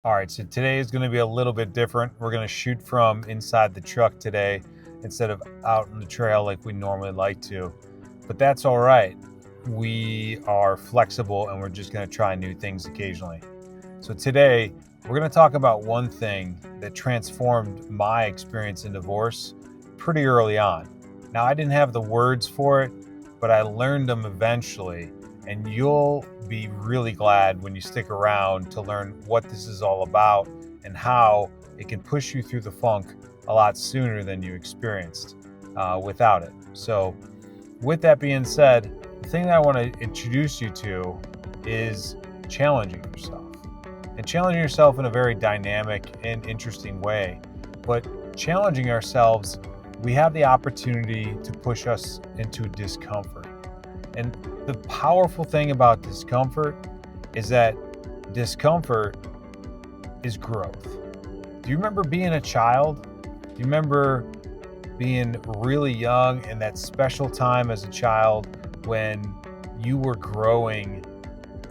All right, so today is going to be a little bit different. We're going to shoot from inside the truck today instead of out in the trail like we normally like to. But that's all right. We are flexible and we're just going to try new things occasionally. So today, we're going to talk about one thing that transformed my experience in divorce pretty early on. Now, I didn't have the words for it, but I learned them eventually. And you'll be really glad when you stick around to learn what this is all about and how it can push you through the funk a lot sooner than you experienced without it. So, with that being said, the thing that I want to introduce you to is challenging yourself. And challenging yourself in a very dynamic and interesting way. But challenging ourselves, we have the opportunity to push us into discomfort. And the powerful thing about discomfort is that discomfort is growth. Do you remember being a child? Do you remember being really young and that special time as a child when you were growing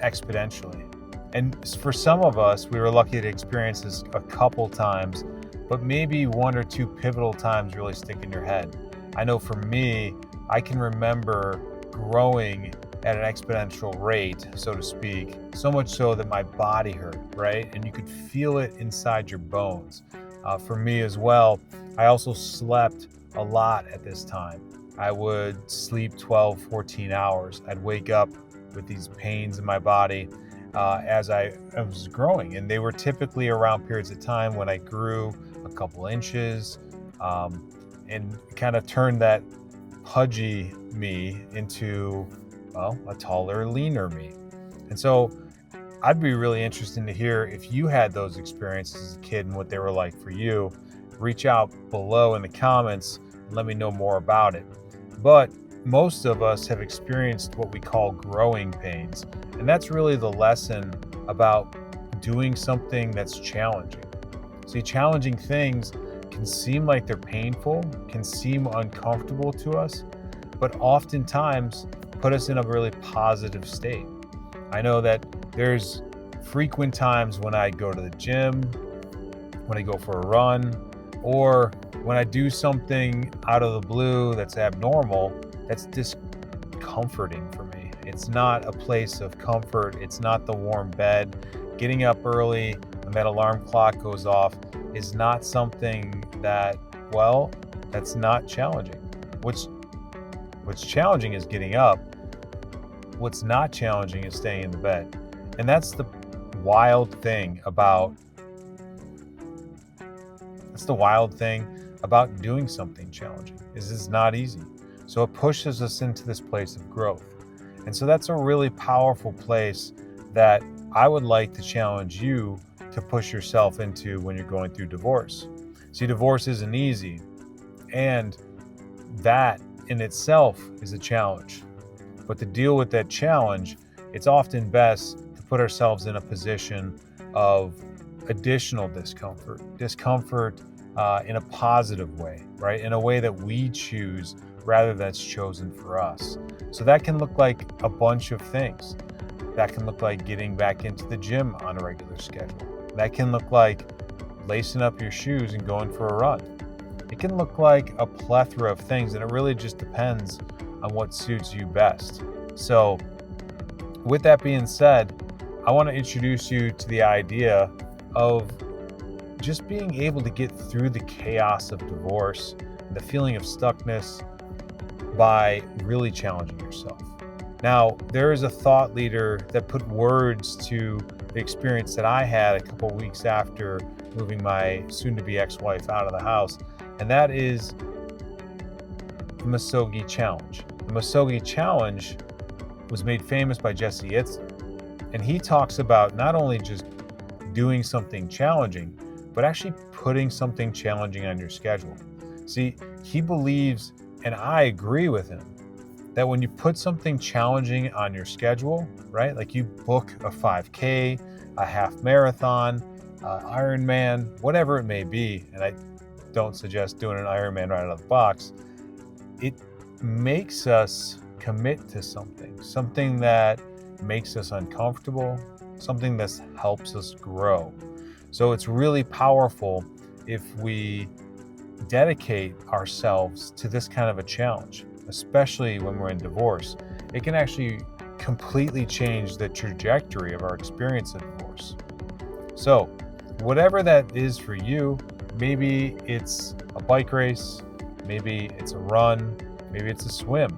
exponentially? And for some of us, we were lucky to experience this a couple times, but maybe one or two pivotal times really stick in your head. I know for me, I can remember growing at an exponential rate, so to speak, so much so that my body hurt, right? And you could feel it inside your bones. For me as well, I also slept a lot at this time. I would sleep 12, 14 hours. I'd wake up with these pains in my body as I was growing. And they were typically around periods of time when I grew a couple inches and kind of turned that pudgy me into, well, a taller, leaner me. And so I'd be really interested to hear if you had those experiences as a kid and what they were like for you. Reach out below in the comments and let me know more about it. But most of us have experienced what we call growing pains. And that's really the lesson about doing something that's challenging. See, challenging things can seem like they're painful, can seem uncomfortable to us, but oftentimes put us in a really positive state. I know that there's frequent times when I go to the gym, when I go for a run, or when I do something out of the blue that's abnormal, that's discomforting for me. It's not a place of comfort. It's not the warm bed. Getting up early when that alarm clock goes off is not something that, well, that's not challenging. What's challenging is getting up. What's not challenging is staying in the bed. And that's the wild thing about doing something challenging is it's not easy. So it pushes us into this place of growth. And so that's a really powerful place that I would like to challenge you to push yourself into when you're going through divorce. See, divorce isn't easy, and that in itself is a challenge. But to deal with that challenge, it's often best to put ourselves in a position of additional discomfort in a positive way, right? In a way that we choose rather than it's chosen for us. So that can look like a bunch of things. That can look like getting back into the gym on a regular schedule. That can look like lacing up your shoes and going for a run. It can look like a plethora of things, and it really just depends on what suits you best. So with that being said, I want to introduce you to the idea of just being able to get through the chaos of divorce and the feeling of stuckness by really challenging yourself. Now, there is a thought leader that put words to the experience that I had a couple weeks after moving my soon-to-be ex-wife out of the house, and that is the Misogi Challenge. The Misogi Challenge was made famous by Jesse Itzler, and he talks about not only just doing something challenging, but actually putting something challenging on your schedule. See, he believes, and I agree with him, that when you put something challenging on your schedule, right? Like you book a 5K, a half marathon, Ironman, whatever it may be, and I don't suggest doing an Ironman right out of the box, it makes us commit to something that makes us uncomfortable, something that helps us grow. So it's really powerful if we dedicate ourselves to this kind of a challenge, especially when we're in divorce. It can actually completely change the trajectory of our experience of divorce. So whatever that is for you, maybe it's a bike race, maybe it's a run, maybe it's a swim,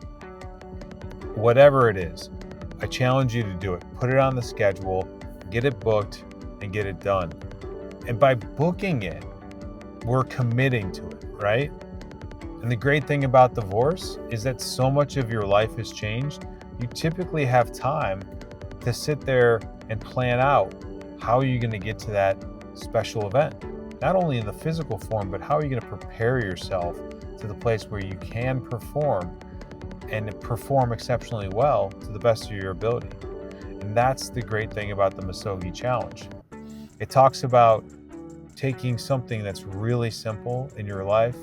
whatever it is, I challenge you to do it. Put it on the schedule, get it booked, and get it done. And by booking it, we're committing to it, right? And the great thing about divorce is that so much of your life has changed. You typically have time to sit there and plan out how are you going to get to that special event, not only in the physical form, but how are you going to prepare yourself to the place where you can perform and perform exceptionally well to the best of your ability. And that's the great thing about the Musogi Challenge. It talks about taking something that's really simple in your life,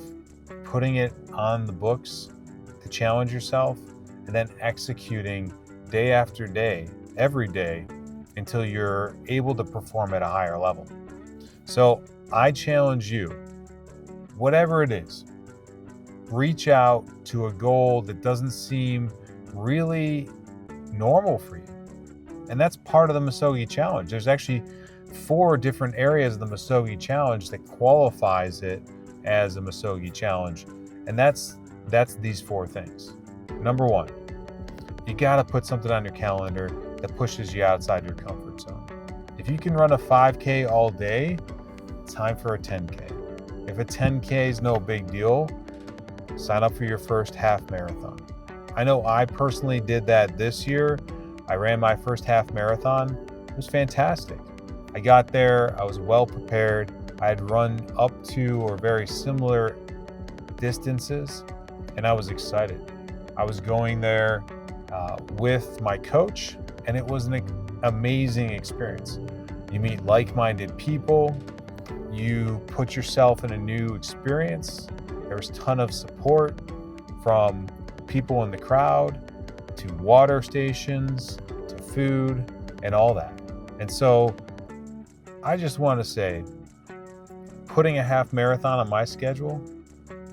putting it on the books to challenge yourself, and then executing day after day, every day, until you're able to perform at a higher level. So I challenge you, whatever it is, reach out to a goal that doesn't seem really normal for you. And that's part of the Musogi Challenge. There's actually 4 different areas of the Musogi Challenge that qualifies it as a Musogi Challenge. And that's these 4 things. Number 1, you got to put something on your calendar that pushes you outside your comfort zone. If you can run a 5K all day, it's time for a 10K. If a 10K is no big deal, sign up for your first half marathon. I know I personally did that this year. I ran my first half marathon. It was fantastic. I got there, I was well prepared. I had run up to or very similar distances, and I was excited. I was going there with my coach, and it was an amazing experience. You meet like-minded people, you put yourself in a new experience. There was a ton of support from people in the crowd, to water stations, to food, and all that. And so I just want to say, putting a half marathon on my schedule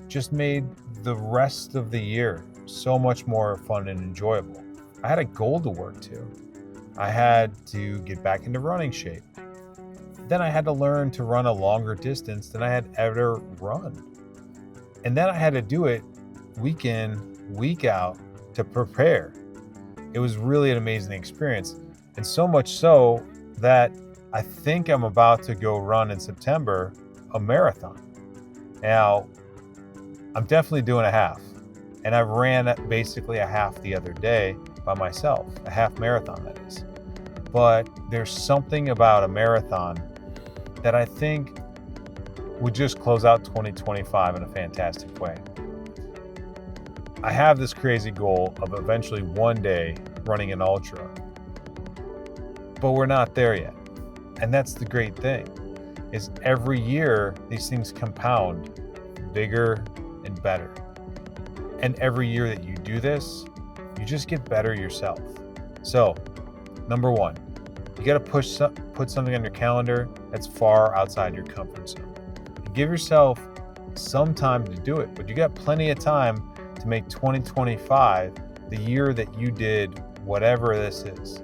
just made the rest of the year so much more fun and enjoyable. I had a goal to work to. I had to get back into running shape. Then I had to learn to run a longer distance than I had ever run. And then I had to do it week in, week out to prepare. It was really an amazing experience. And so much so that I think I'm about to go run in September a marathon. Now, I'm definitely doing a half. And I ran basically a half the other day by myself, a half marathon that is. But there's something about a marathon that I think would just close out 2025 in a fantastic way. I have this crazy goal of eventually one day running an ultra, but we're not there yet. And that's the great thing, is every year these things compound bigger and better. And every year that you do this, you just get better yourself. So, number 1, you got to put something on your calendar that's far outside your comfort zone. And give yourself some time to do it, but you got plenty of time to make 2025 the year that you did whatever this is.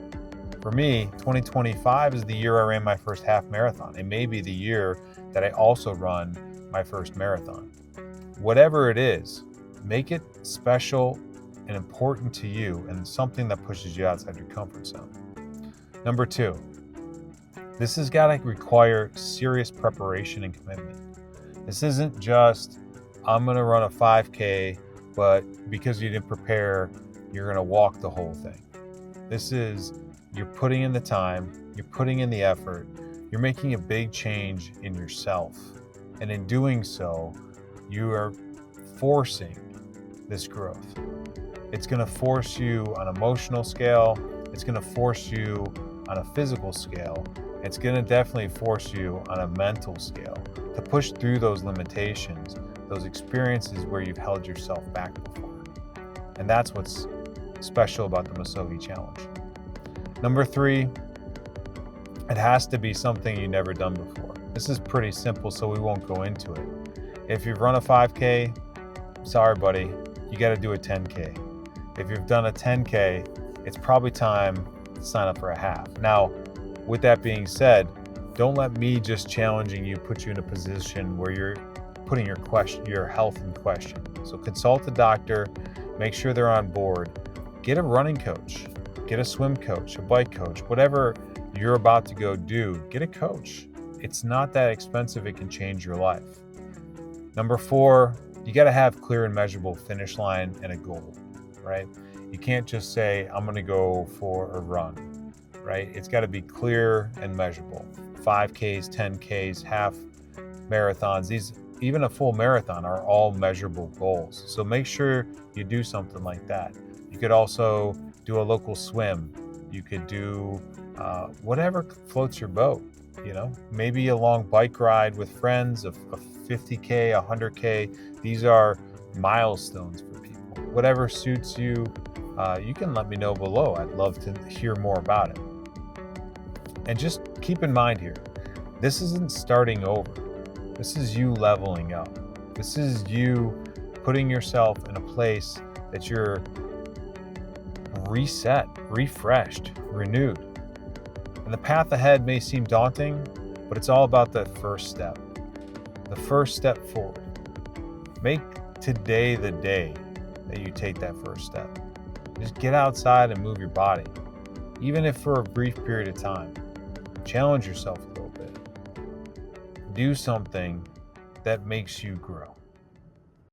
For me, 2025 is the year I ran my first half marathon. It may be the year that I also run my first marathon. Whatever it is, make it special and important to you and something that pushes you outside your comfort zone. Number 2, this has got to require serious preparation and commitment. This isn't just, I'm going to run a 5K, but because you didn't prepare, you're going to walk the whole thing. This is, you're putting in the time, you're putting in the effort, you're making a big change in yourself. And in doing so, you are forcing this growth. It's going to force you on an emotional scale. It's going to force you on a physical scale. It's going to definitely force you on a mental scale to push through those limitations, those experiences where you've held yourself back before. And that's what's special about the Musogi Challenge. Number 3, it has to be something you've never done before. This is pretty simple, so we won't go into it. If you've run a 5K, sorry, buddy, you got to do a 10K. If you've done a 10K, it's probably time to sign up for a half. Now, with that being said, don't let me just challenging you put you in a position where you're putting your health in question. So consult a doctor, make sure they're on board, get a running coach, get a swim coach, a bike coach, whatever you're about to go do, get a coach. It's not that expensive, it can change your life. Number 4, you got to have clear and measurable finish line and a goal, right? You can't just say, I'm going to go for a run, right? It's got to be clear and measurable. 5Ks, 10Ks, half marathons, even a full marathon are all measurable goals. So make sure you do something like that. You could also do a local swim. You could do whatever floats your boat. Maybe a long bike ride with friends, a 50K, 100K. These are milestones for people. Whatever suits you, you can let me know below. I'd love to hear more about it. And just keep in mind here, this isn't starting over. This is you leveling up. This is you putting yourself in a place that you're reset, refreshed, renewed. And the path ahead may seem daunting, but it's all about that first step. The first step forward. Make today the day that you take that first step. Just get outside and move your body, even if for a brief period of time. Challenge yourself a little bit. Do something that makes you grow.